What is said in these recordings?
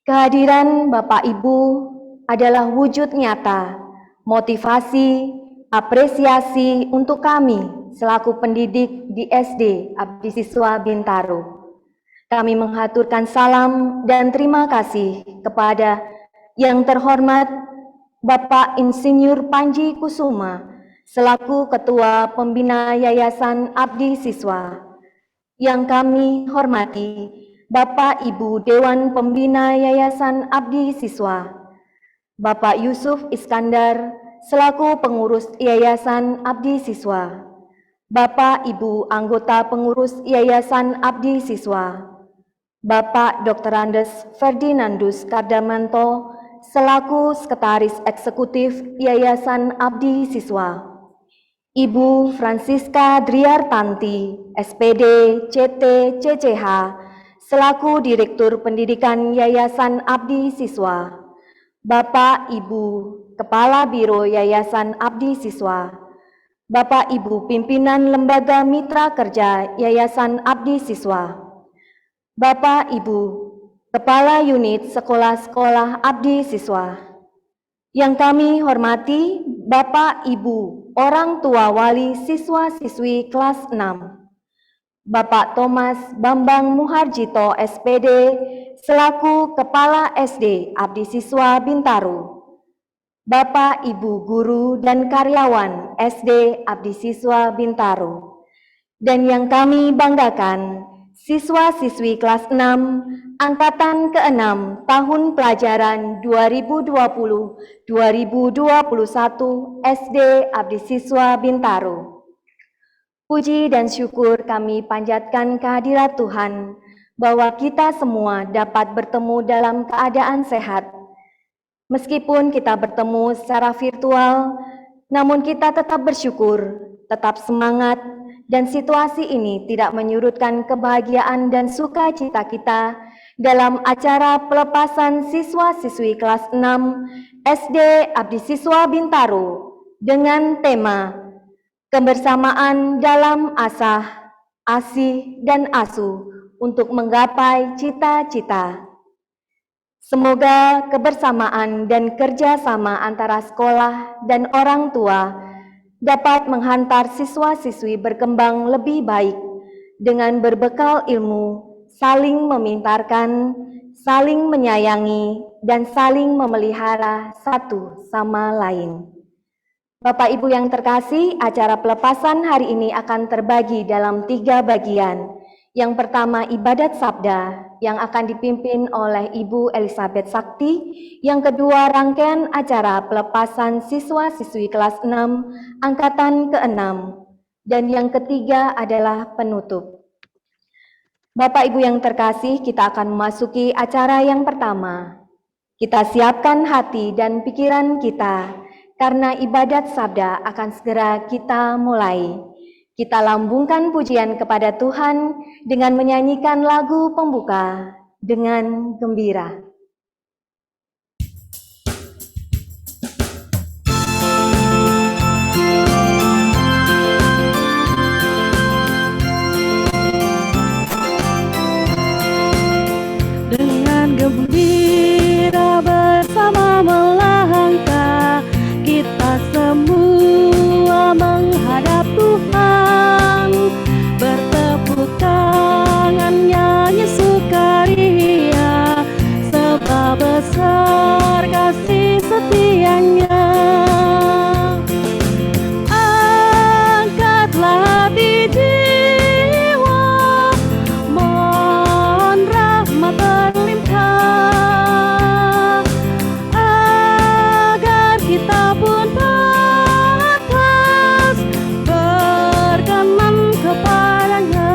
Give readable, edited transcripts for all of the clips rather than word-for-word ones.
Kehadiran Bapak Ibu adalah wujud nyata, motivasi, apresiasi untuk kami selaku pendidik di SD Abdi Siswa Bintaro. Kami mengaturkan salam dan terima kasih kepada yang terhormat Bapak Insinyur Panji Kusuma selaku Ketua Pembina Yayasan Abdi Siswa. Yang kami hormati Bapak Ibu Dewan Pembina Yayasan Abdi Siswa, Bapak Yusuf Iskandar selaku pengurus Yayasan Abdi Siswa, Bapak Ibu anggota pengurus Yayasan Abdi Siswa, Bapak Dr. Andes Ferdinandus Kardamanto selaku Sekretaris Eksekutif Yayasan Abdi Siswa, Ibu Francisca Driartanti, SPD CT CCH, selaku Direktur Pendidikan Yayasan Abdi Siswa, Bapak Ibu Kepala Biro Yayasan Abdi Siswa, Bapak Ibu Pimpinan Lembaga Mitra Kerja Yayasan Abdi Siswa, Bapak Ibu Kepala Unit Sekolah-Sekolah Abdi Siswa, yang kami hormati Bapak Ibu orang tua wali siswa-siswi kelas 6, Bapak Thomas Bambang Muharjito SPD selaku Kepala SD Abdi Siswa Bintaro, Bapak Ibu guru dan karyawan SD Abdi Siswa Bintaro, dan yang kami banggakan siswa-siswi kelas 6 Angkatan ke-6 tahun pelajaran 2020-2021 SD Abdi Siswa Bintaro. Puji dan syukur kami panjatkan kehadirat Tuhan bahwa kita semua dapat bertemu dalam keadaan sehat. Meskipun kita bertemu secara virtual, namun kita tetap bersyukur, tetap semangat, dan situasi ini tidak menyurutkan kebahagiaan dan sukacita kita dalam acara pelepasan siswa-siswi kelas 6 SD Abdi Siswa Bintaro dengan tema Kebersamaan dalam Asah, Asih, dan Asuh untuk menggapai cita-cita. Semoga kebersamaan dan kerjasama antara sekolah dan orang tua dapat menghantar siswa-siswi berkembang lebih baik dengan berbekal ilmu, saling memintarkan, saling menyayangi, dan saling memelihara satu sama lain. Bapak Ibu yang terkasih, acara pelepasan hari ini akan terbagi dalam 3 bagian. Yang pertama ibadat sabda yang akan dipimpin oleh Ibu Elizabeth Sakti. Yang kedua rangkaian acara pelepasan siswa-siswi kelas 6 Angkatan ke-6. Dan yang ketiga adalah penutup. Bapak Ibu yang terkasih, kita akan memasuki acara yang pertama. Kita siapkan hati dan pikiran kita, karena ibadat sabda akan segera kita mulai. Kita lambungkan pujian kepada Tuhan dengan menyanyikan lagu pembuka dengan gembira. Dengan gembira bersama melangkah, kita semua menghadap Tuhan, bertepuk tangan nyanyi sukaria, sebab besar kasih setianya. Angkatlah hati jiwa, mohon rahmat berlimpah, agar kita pun pantas berkenan kepadanya.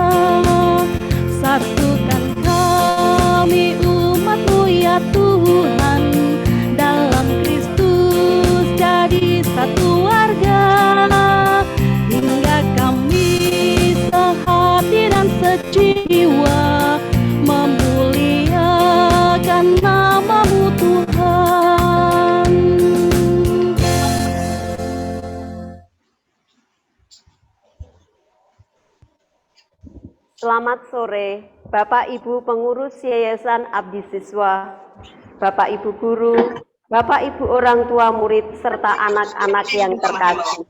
Satukan kami umat-Mu ya Tuhan, dalam Kristus jadi satu warga, hingga kami sehati dan sejiwa memuliakan nama-Mu Tuhan. Selamat sore Bapak Ibu pengurus Yayasan Abdi Siswa, Bapak Ibu guru, Bapak Ibu orang tua murid, serta anak-anak yang terkasih.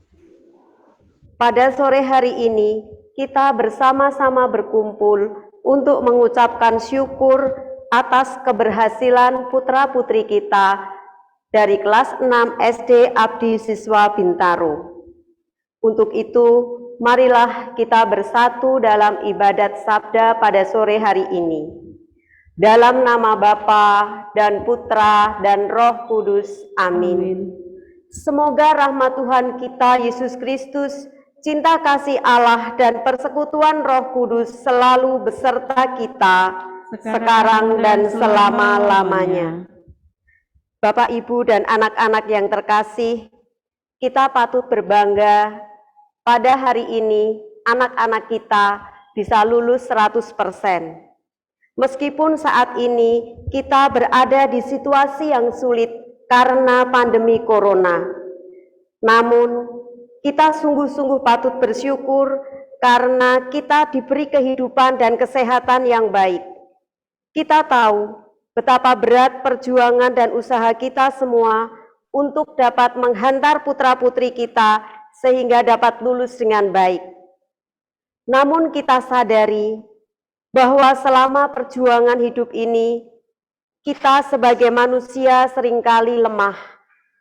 Pada sore hari ini, kita bersama-sama berkumpul untuk mengucapkan syukur atas keberhasilan putra-putri kita dari kelas 6 SD Abdi Siswa Bintaro. Untuk itu, marilah kita bersatu dalam ibadat sabda pada sore hari ini. Dalam nama Bapa dan Putra dan Roh Kudus. Amin. Semoga rahmat Tuhan kita Yesus Kristus, cinta kasih Allah dan persekutuan Roh Kudus selalu beserta kita sekarang dan selama-lamanya. Bapak, Ibu, dan anak-anak yang terkasih, kita patut berbangga pada hari ini anak-anak kita bisa lulus 100%. Meskipun saat ini kita berada di situasi yang sulit karena pandemi corona, namun kita sungguh-sungguh patut bersyukur karena kita diberi kehidupan dan kesehatan yang baik. Kita tahu betapa berat perjuangan dan usaha kita semua untuk dapat menghantar putra-putri kita sehingga dapat lulus dengan baik. Namun kita sadari bahwa selama perjuangan hidup ini, kita sebagai manusia seringkali lemah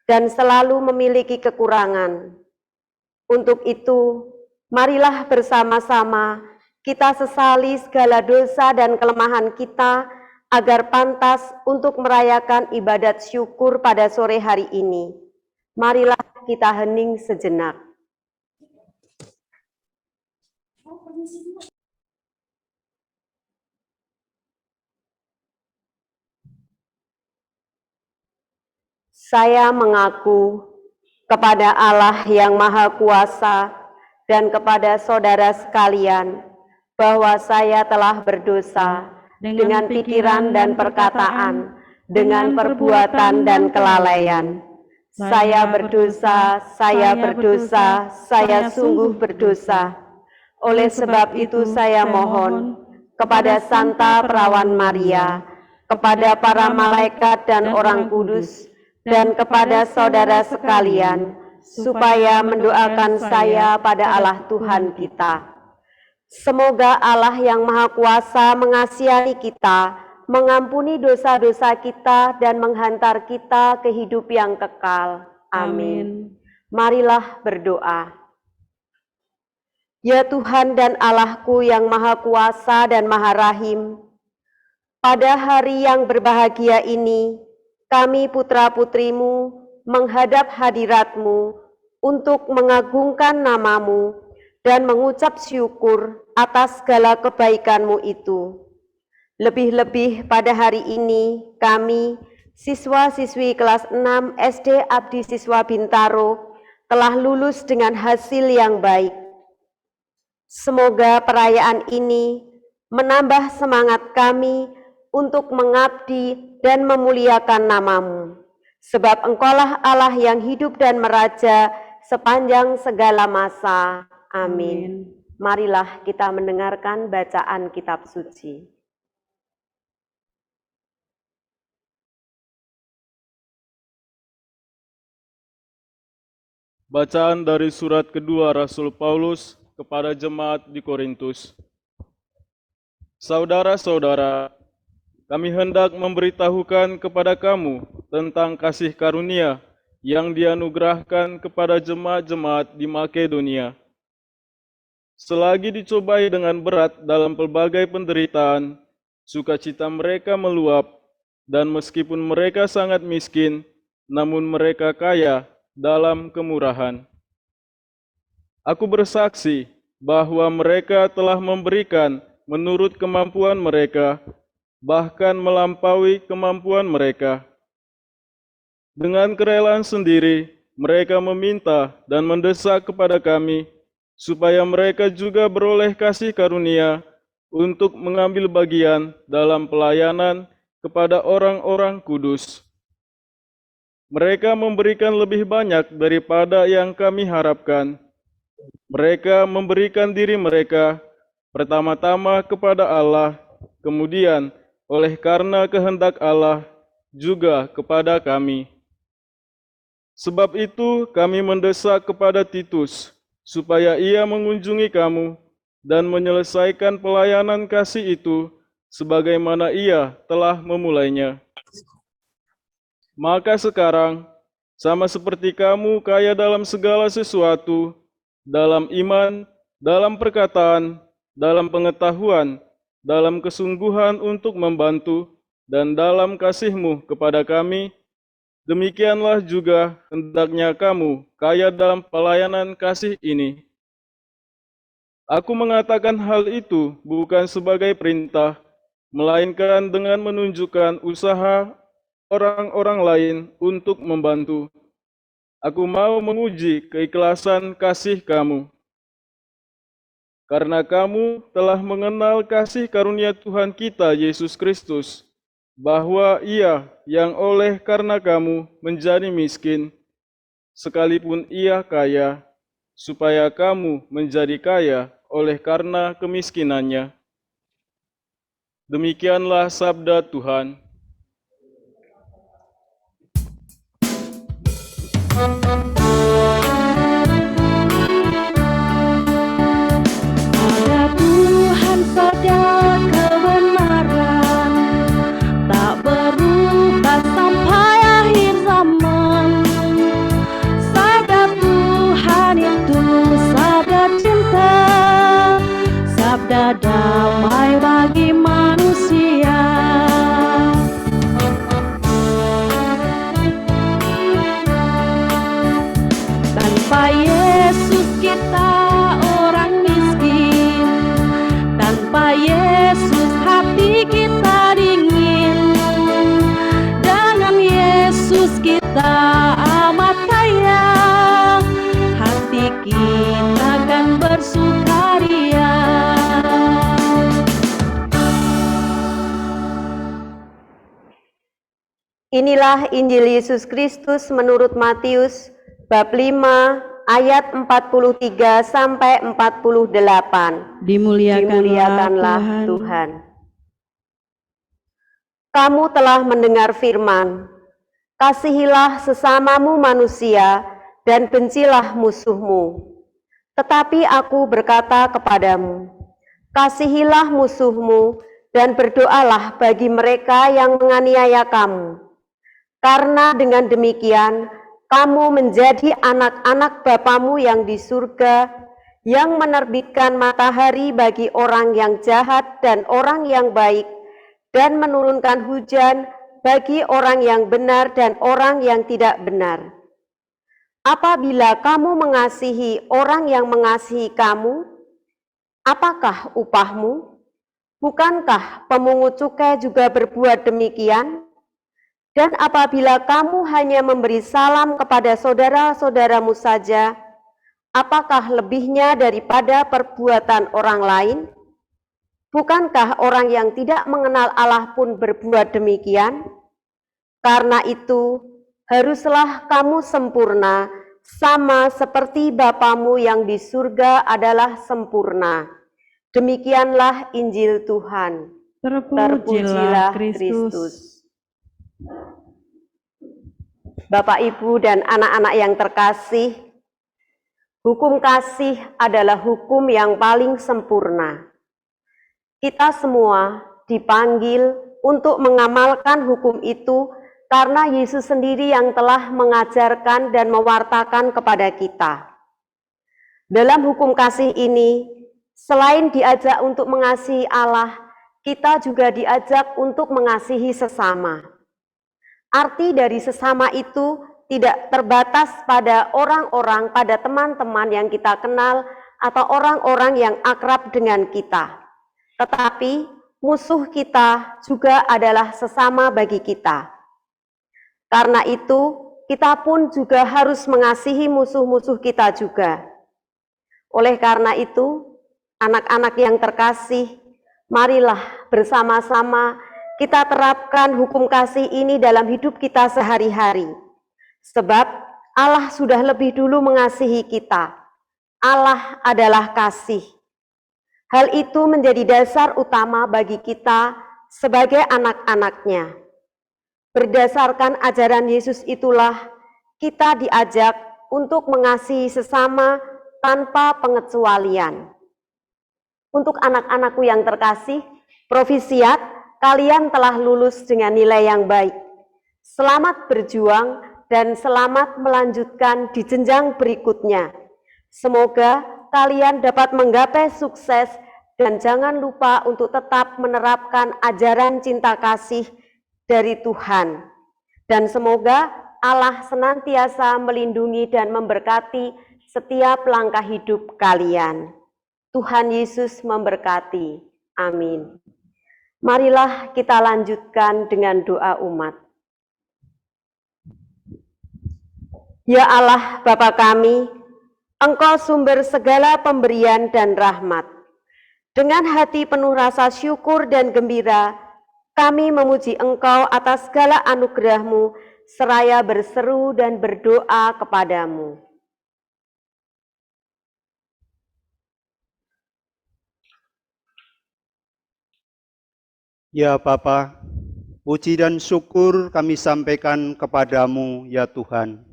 dan selalu memiliki kekurangan. Untuk itu, marilah bersama-sama kita sesali segala dosa dan kelemahan kita agar pantas untuk merayakan ibadat syukur pada sore hari ini. Marilah kita hening sejenak. Saya mengaku kepada Allah yang Maha Kuasa dan kepada saudara sekalian bahwa saya telah berdosa dengan pikiran dan perkataan, dengan perbuatan dan kelalaian. Saya berdosa, saya sungguh berdosa. Oleh sebab itu saya mohon kepada Santa Perawan Maria, kepada para malaikat dan orang kudus, dan kepada saudara sekalian, supaya mendoakan saya pada Allah Tuhan kita. Semoga Allah yang Maha Kuasa mengasihi kita, mengampuni dosa-dosa kita, dan menghantar kita ke hidup yang kekal. Amin. Marilah berdoa. Ya Tuhan dan Allahku yang Maha Kuasa dan Maha Rahim, pada hari yang berbahagia ini, kami putra-putrimu menghadap hadirat-Mu untuk mengagungkan nama-Mu dan mengucap syukur atas segala kebaikan-Mu itu. Lebih-lebih pada hari ini, kami, siswa-siswi kelas 6 SD Abdi Siswa Bintaro, telah lulus dengan hasil yang baik. Semoga perayaan ini menambah semangat kami untuk mengabdi dan memuliakan nama-Mu. Sebab Engkaulah Allah yang hidup dan meraja sepanjang segala masa. Amin. Marilah kita mendengarkan bacaan kitab suci. Bacaan dari surat kedua Rasul Paulus kepada jemaat di Korintus. Saudara-saudara, kami hendak memberitahukan kepada kamu tentang kasih karunia yang dianugerahkan kepada jemaat-jemaat di Makedonia. Selagi dicobai dengan berat dalam pelbagai penderitaan, sukacita mereka meluap, dan meskipun mereka sangat miskin, namun mereka kaya dalam kemurahan. Aku bersaksi bahwa mereka telah memberikan menurut kemampuan mereka, bahkan melampaui kemampuan mereka. Dengan kerelaan sendiri, mereka meminta dan mendesak kepada kami, supaya mereka juga beroleh kasih karunia untuk mengambil bagian dalam pelayanan kepada orang-orang kudus. Mereka memberikan lebih banyak daripada yang kami harapkan. Mereka memberikan diri mereka pertama-tama kepada Allah kemudian oleh karena kehendak Allah juga kepada kami. Sebab itu kami mendesak kepada Titus, supaya ia mengunjungi kamu dan menyelesaikan pelayanan kasih itu sebagaimana ia telah memulainya. Maka sekarang, sama seperti kamu kaya dalam segala sesuatu, dalam iman, dalam perkataan, dalam pengetahuan, dalam kesungguhan untuk membantu, dan dalam kasihmu kepada kami, demikianlah juga hendaknya kamu kaya dalam pelayanan kasih ini. Aku mengatakan hal itu bukan sebagai perintah, melainkan dengan menunjukkan usaha orang-orang lain untuk membantu. Aku mau menguji keikhlasan kasih kamu. Karena kamu telah mengenal kasih karunia Tuhan kita Yesus Kristus, bahwa Ia yang oleh karena kamu menjadi miskin, sekalipun Ia kaya, supaya kamu menjadi kaya oleh karena kemiskinannya. Demikianlah sabda Tuhan. Ada Tuhan pada kebenaran, tak berubah sampai akhir zaman. Sabda Tuhan itu sabda cinta, sabda damai bagi manusia. Tanpa Yesus kita orang miskin, tanpa Yesus hati kita dingin, dengan Yesus kita amat kaya, hati kita kan bersukaria. Inilah Injil Yesus Kristus menurut Matius bab 5 ayat 43 sampai 48. Dimuliakanlah Tuhan. Kamu telah mendengar firman, kasihilah sesamamu manusia dan bencilah musuhmu. Tetapi aku berkata kepadamu, kasihilah musuhmu dan berdoalah bagi mereka yang menganiaya kamu. Karena dengan demikian, kamu menjadi anak-anak Bapamu yang di surga, yang menerbitkan matahari bagi orang yang jahat dan orang yang baik, dan menurunkan hujan bagi orang yang benar dan orang yang tidak benar. Apabila kamu mengasihi orang yang mengasihi kamu, apakah upahmu? Bukankah pemungut cukai juga berbuat demikian? Dan apabila kamu hanya memberi salam kepada saudara-saudaramu saja, apakah lebihnya daripada perbuatan orang lain? Bukankah orang yang tidak mengenal Allah pun berbuat demikian? Karena itu, haruslah kamu sempurna, sama seperti Bapamu yang di surga adalah sempurna. Demikianlah Injil Tuhan. Terpujilah Kristus. Bapak, Ibu, dan anak-anak yang terkasih, hukum kasih adalah hukum yang paling sempurna. Kita semua dipanggil untuk mengamalkan hukum itu karena Yesus sendiri yang telah mengajarkan dan mewartakan kepada kita. Dalam hukum kasih ini, selain diajak untuk mengasihi Allah, kita juga diajak untuk mengasihi sesama. Arti dari sesama itu tidak terbatas pada orang-orang, pada teman-teman yang kita kenal atau orang-orang yang akrab dengan kita. Tetapi musuh kita juga adalah sesama bagi kita. Karena itu, kita pun juga harus mengasihi musuh-musuh kita juga. Oleh karena itu, anak-anak yang terkasih, marilah bersama-sama kita terapkan hukum kasih ini dalam hidup kita sehari-hari. Sebab Allah sudah lebih dulu mengasihi kita. Allah adalah kasih. Hal itu menjadi dasar utama bagi kita sebagai anak-anaknya. Berdasarkan ajaran Yesus itulah kita diajak untuk mengasihi sesama tanpa pengecualian. Untuk anak-anakku yang terkasih, profisiat, kalian telah lulus dengan nilai yang baik. Selamat berjuang dan selamat melanjutkan di jenjang berikutnya. Semoga kalian dapat menggapai sukses dan jangan lupa untuk tetap menerapkan ajaran cinta kasih dari Tuhan. Dan semoga Allah senantiasa melindungi dan memberkati setiap langkah hidup kalian. Tuhan Yesus memberkati. Amin. Marilah kita lanjutkan dengan doa umat. Ya Allah Bapa kami, Engkau sumber segala pemberian dan rahmat. Dengan hati penuh rasa syukur dan gembira, kami memuji Engkau atas segala anugerah-Mu, seraya berseru dan berdoa kepadamu. Ya Bapa, puji dan syukur kami sampaikan kepadamu ya Tuhan.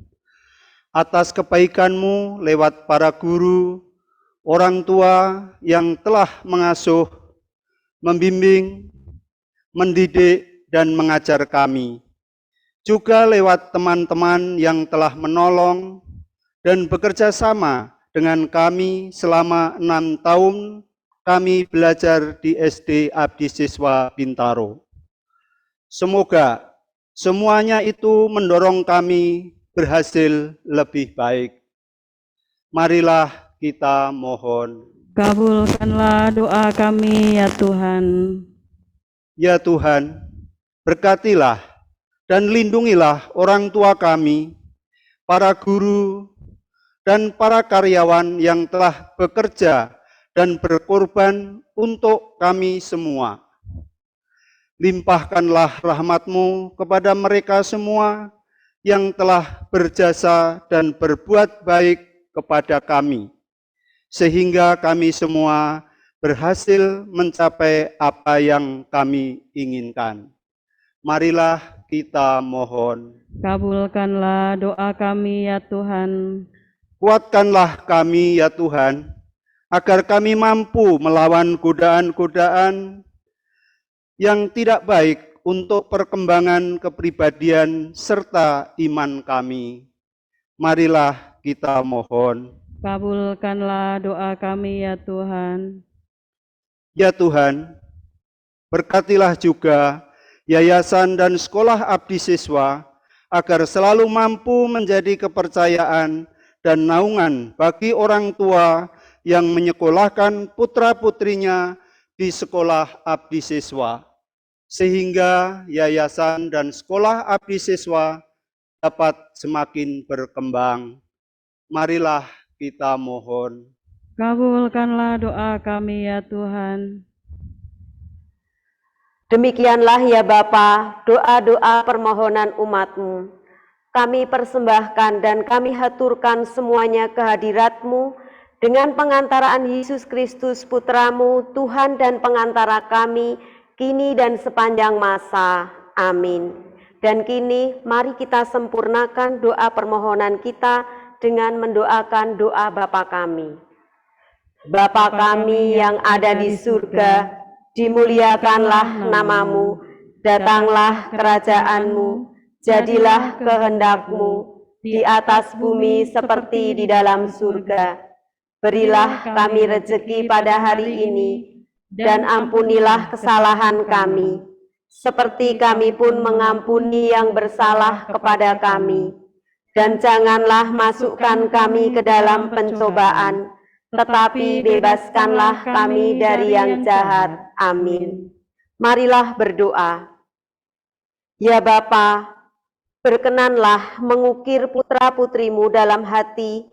Atas kebaikan-Mu lewat para guru, orang tua yang telah mengasuh, membimbing, mendidik, dan mengajar kami. Juga lewat teman-teman yang telah menolong dan bekerja sama dengan kami selama 6 tahun kami belajar di SD Abdi Siswa Bintaro. Semoga semuanya itu mendorong kami berhasil lebih baik. Marilah kita mohon. Kabulkanlah doa kami ya Tuhan. Ya Tuhan, berkatilah dan lindungilah orang tua kami, para guru, dan para karyawan yang telah bekerja dan berkorban untuk kami semua. Limpahkanlah rahmat-Mu kepada mereka semua yang telah berjasa dan berbuat baik kepada kami, sehingga kami semua berhasil mencapai apa yang kami inginkan. Marilah kita mohon. Kabulkanlah doa kami ya Tuhan. Kuatkanlah kami ya Tuhan, agar kami mampu melawan godaan-godaan yang tidak baik untuk perkembangan kepribadian serta iman kami. Marilah kita mohon. Kabulkanlah doa kami ya Tuhan. Ya Tuhan, berkatilah juga yayasan dan sekolah abdi siswa agar selalu mampu menjadi kepercayaan dan naungan bagi orang tua yang menyekolahkan putra-putrinya di sekolah abdi siswa, sehingga yayasan dan sekolah abdi siswa dapat semakin berkembang. Marilah kita mohon. Kabulkanlah doa kami ya Tuhan. Demikianlah ya Bapa, doa-doa permohonan umat-Mu. Kami persembahkan dan kami haturkan semuanya ke hadirat-Mu dengan pengantaraan Yesus Kristus Putra-Mu, Tuhan dan pengantara kami, kini dan sepanjang masa. Amin. Dan kini mari kita sempurnakan doa permohonan kita dengan mendoakan doa Bapa kami. Bapa kami yang ada di surga, dimuliakanlah nama-Mu, datanglah kerajaan-Mu, jadilah kehendak-Mu di atas bumi seperti di dalam surga. Berilah kami rezeki pada hari ini, dan ampunilah kesalahan kami, seperti kami pun mengampuni yang bersalah kepada kami. Dan janganlah masukkan kami ke dalam pencobaan, tetapi bebaskanlah kami dari yang jahat. Amin. Marilah berdoa. Ya Bapa, berkenanlah mengukir putra-putrimu dalam hati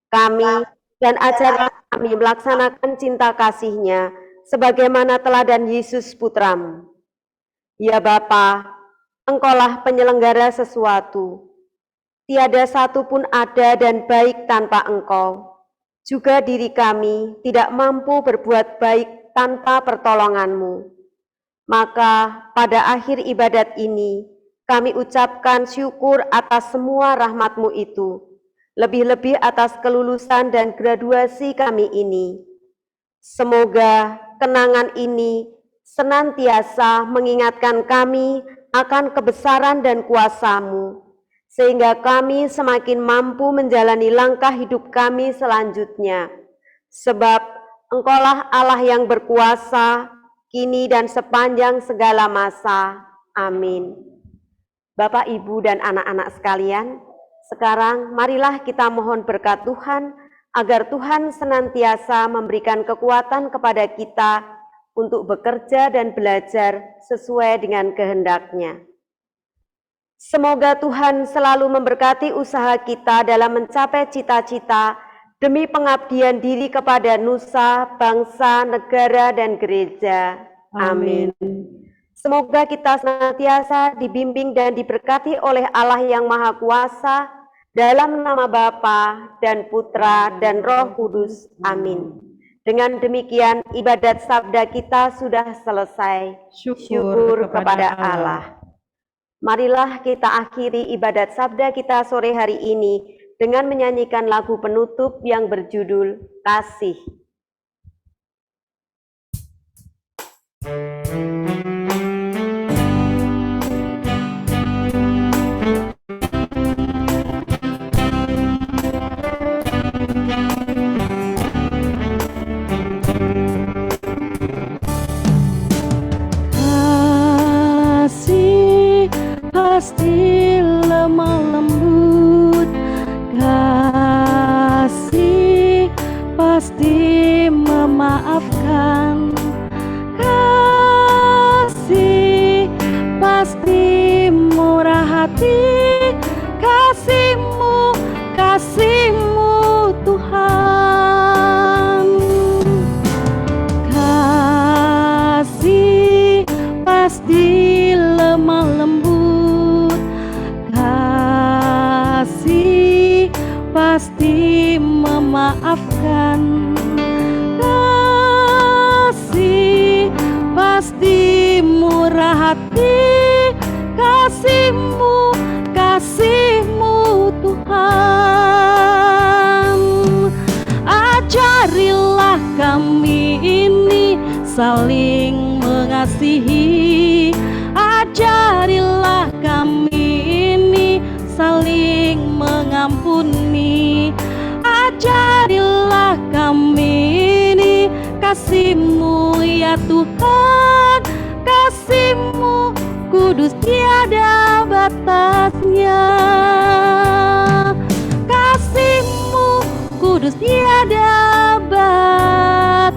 kami dan ajarlah kami melaksanakan cinta kasih-Nya sebagaimana teladan Yesus Putramu. Ya Bapa, Engkaulah penyelenggara sesuatu. Tiada satu pun ada dan baik tanpa Engkau. Juga diri kami tidak mampu berbuat baik tanpa pertolongan-Mu. Maka pada akhir ibadat ini, kami ucapkan syukur atas semua rahmat-Mu itu, lebih-lebih atas kelulusan dan graduasi kami ini. Semoga kenangan ini senantiasa mengingatkan kami akan kebesaran dan kuasa-Mu, sehingga kami semakin mampu menjalani langkah hidup kami selanjutnya. Sebab Engkaulah Allah yang berkuasa, kini dan sepanjang segala masa. Amin. Bapak, Ibu, dan anak-anak sekalian, sekarang marilah kita mohon berkat Tuhan, agar Tuhan senantiasa memberikan kekuatan kepada kita untuk bekerja dan belajar sesuai dengan kehendak-Nya. Semoga Tuhan selalu memberkati usaha kita dalam mencapai cita-cita demi pengabdian diri kepada nusa, bangsa, negara, dan gereja. Amin. Semoga kita senantiasa dibimbing dan diberkati oleh Allah yang Maha Kuasa, dalam nama Bapa dan Putra dan Roh Kudus. Amin. Dengan demikian ibadat sabda kita sudah selesai. Syukur kepada Allah. Marilah kita akhiri ibadat sabda kita sore hari ini dengan menyanyikan lagu penutup yang berjudul Kasih. Kasih pasti lemah lembut, kasih pasti memaafkan, kasih pasti murah hati, kasih-Mu, kasih-Mu Tuhan. Kasih pasti lemah lembut, kasih pasti memaafkan, kasih pasti murah hati, kasih-Mu, kasih-Mu Tuhan. Ajarilah kami ini saling mengasihi, ajarilah kami ini saling mengampuni, ajarilah kami ini kasih-Mu ya Tuhan, kasih-Mu kudus tiada batasnya, kasih-Mu kudus tiada batasnya.